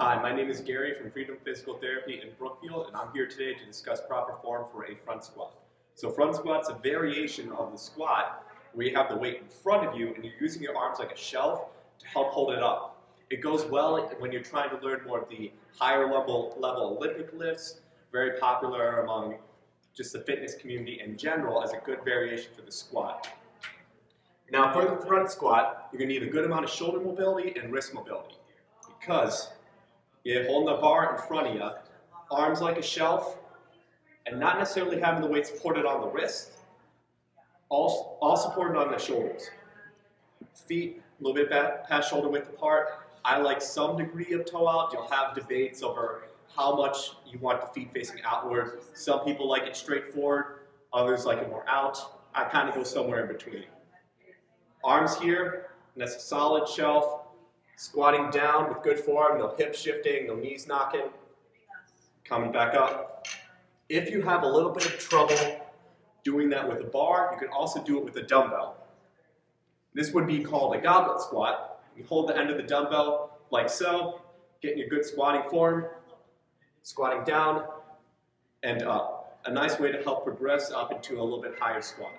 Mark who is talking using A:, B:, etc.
A: Hi, my name is Gary from Freedom Physical Therapy in Brookfield, and I'm here today to discuss proper form for a front squat. So front squat's a variation of the squat where you have the weight in front of you and you're using your arms like a shelf to help hold it up. It goes well when you're trying to learn more of the higher level Olympic lifts, very popular among just the fitness community in general as a good variation for the squat. Now for the front squat, you're going to need a good amount of shoulder mobility and wrist mobility because you're holding the bar in front of you, arms like a shelf, and not necessarily having the weight supported on the wrist, all supported on the shoulders. Feet a little bit past shoulder width apart. I like some degree of toe out. You'll have debates over how much you want the feet facing outward. Some people like it straight forward, others like it more out. I kind of go somewhere in between. Arms here, and that's a solid shelf. Squatting down with good form, no hip shifting, no knees knocking. Coming back up. If you have a little bit of trouble doing that with a bar, you can also do it with a dumbbell. This would be called a goblet squat. You hold the end of the dumbbell like so, getting your good squatting form, squatting down and up. A nice way to help progress up into a little bit higher squat.